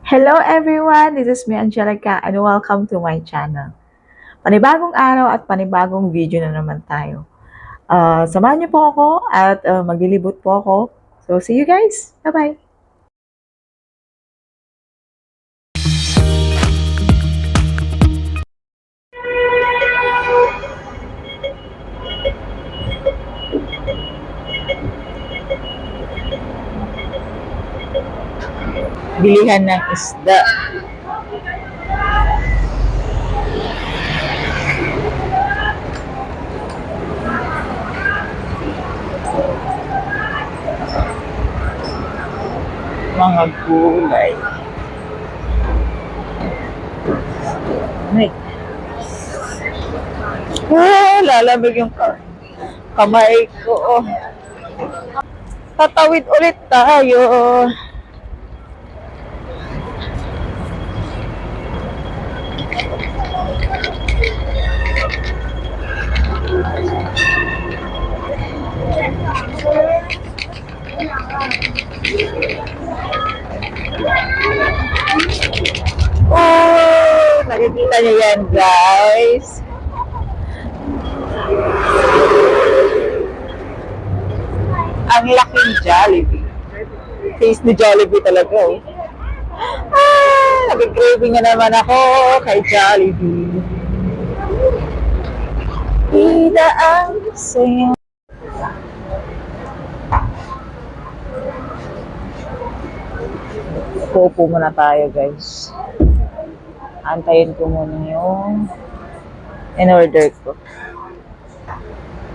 Hello everyone! This is me, Angelica, and welcome to my channel. Panibagong araw at panibagong video na naman tayo. Samahan niyo po ako at maglilibot po ako. So, see you guys! Bye-bye! Bilihan ng isda. Mga gulay. Ay. Lalamig yung kamay ko. Tatawid ulit tayo. Oh, nakikita niyo yan, guys. Ang laking Jollibee. Taste ni Jollibee talaga, oh. Nag-craving na naman ako kay Jollibee. Ida ang saya. Popo muna tayo, guys. Antayin ko muna yung in-order ko.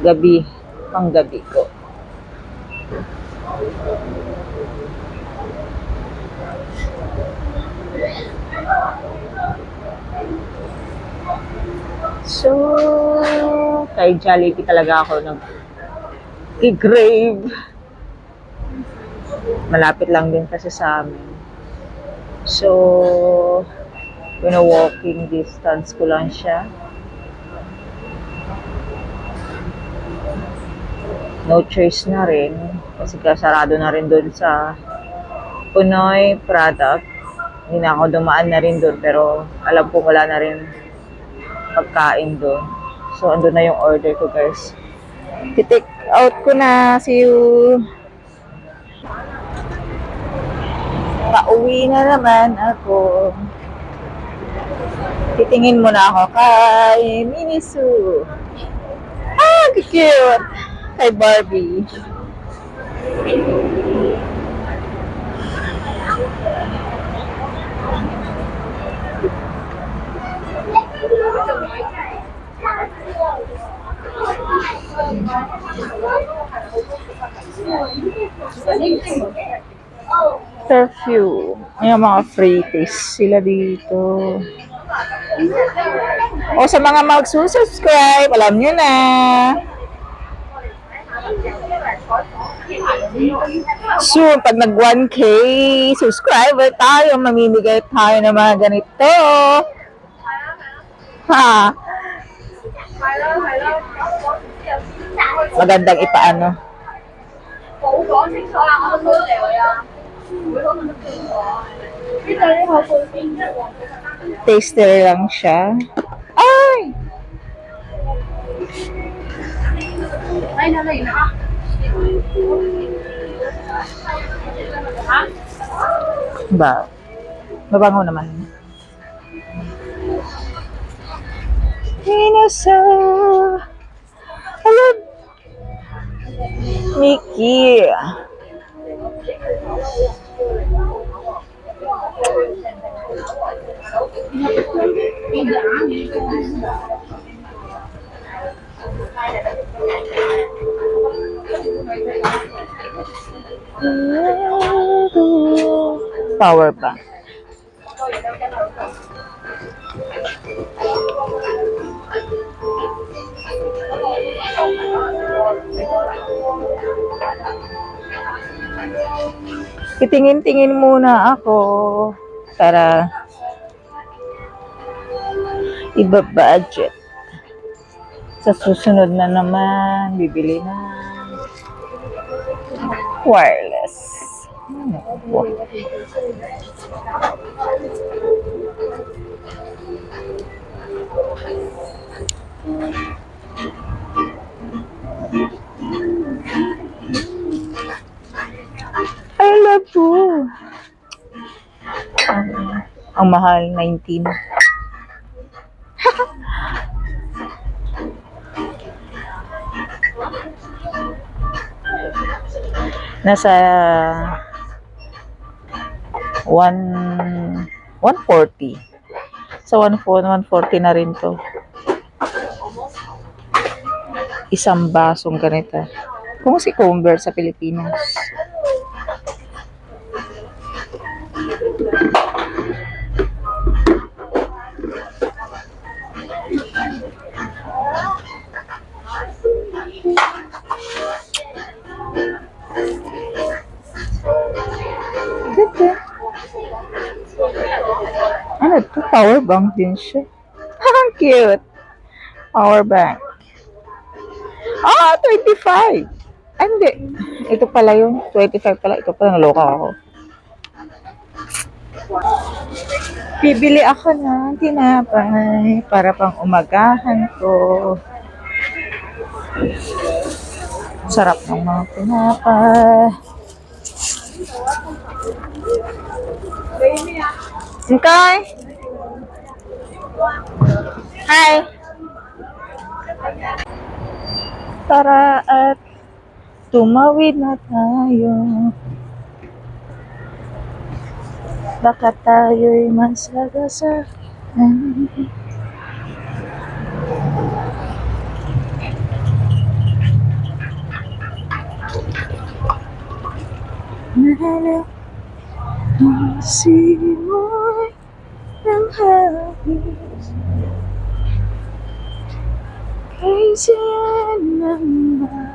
Gabi, pang gabi ko. So, kay Jollibee talaga ako nag-crave. Malapit lang din kasi sa amin. So, walking distance ko lang siya. No choice na rin. Kasi kasarado na rin doon sa Punoy product. Hindi na ako dumaan na rin doon. Pero alam ko wala na rin pagkain doon. So, andun na yung order ko, guys. I-take out ko na. See you. Pauwi na naman ako. Titingin muna ako kay Miniso. Cute! Kay Barbie. Perfume. Yung mga free taste sila dito. O sa mga magsusubscribe, alam nyo na. Soon, pag nag 1K subscriber tayo, mamimigay tayo ng mga ganito. Ha? Magandang ipaano. Taster lang siya. Ay! Ba? Mabango naman. Inasa. Hello. Mickey. Power bank. Titingin-tingin muna ako para iba-budget. Sa susunod na naman, bibili na wireless. Ang mahal, 19. Nasa 140. Sa 140 na rin to. Isang basong ganito. Kung si convert sa Pilipinas. Ganda. Ano to? Power bank din siya. Ang cute. Power bank. 25. Ay, hindi. Ito pala yung 25 pala. Ito pala, naloka ako. Bibili ako ng tinapay para pang umagahan ko. Sarap ng mga tinapay. Okay. Hi. Tara at tumawid na tayo. Baka tayo'y masagasaan. Nahanap ang simoy ng hapis. Kaysa ng baka.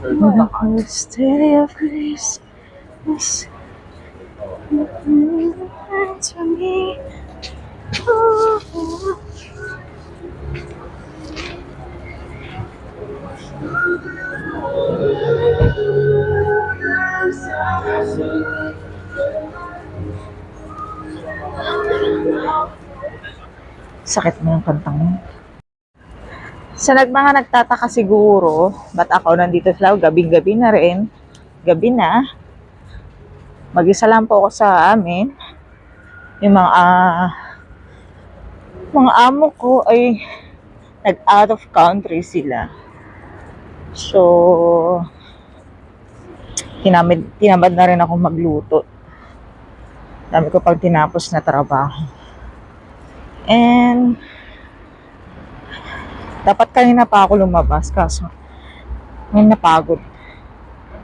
The first day of Christmas to me. Oh. Sakit mo yung kantang mo. Sa mga nagtataka siguro, ba't ako nandito sa Lao, gabing-gabi na rin. Gabi na. Mag-isa lang po ako sa amin. Yung mga amo ko ay nag-out of country sila. So, tinamad na rin ako magluto. Dami ko pang tinapos na trabaho. And, dapat kanina pa ako lumabas kaso ngayon napagod.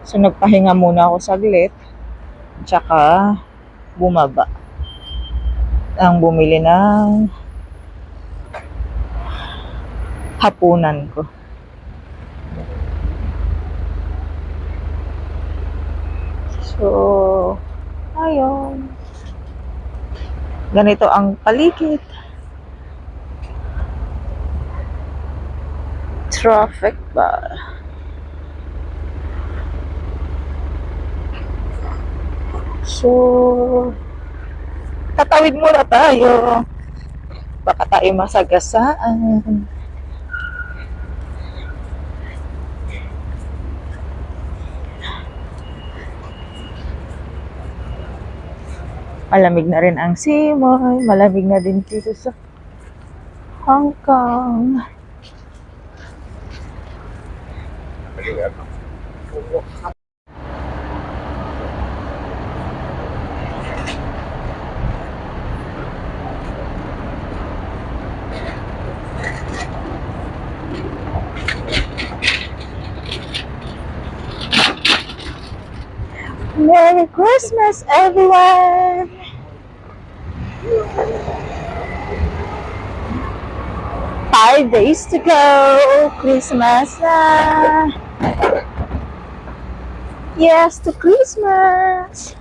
So, nagpahinga muna ako saglit. Tsaka, bumaba. Ang bumili ng hapunan ko. So, ayun. Ganito ang paligid. Traffic ba? So, tatawid muna tayo. Baka tayo masagasaan. Malamig na rin ang simoy. Malamig na din dito sa Hong Kong. Merry Christmas, everyone! Five days to go. Christmas na. Yes, to Christmas.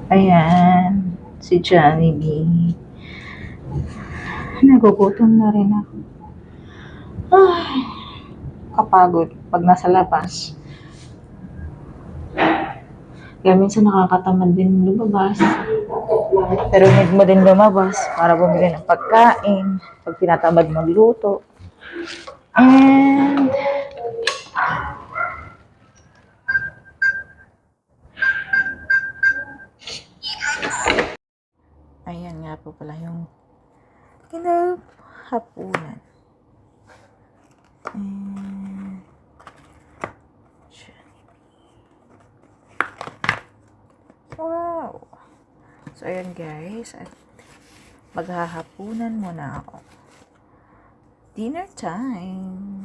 Ayan, si Jollibee. Nagugutom na rin ako. Ay, kapagod pag nasa labas. Kaya minsan nakakatamad din lumabas. Pero need mo din lumabas para bumili ng pagkain pag tinatamad magluto. And ayan nga po pala yung hapunan. And wow! So, ayan guys. At maghahapunan muna ako. Dinner time!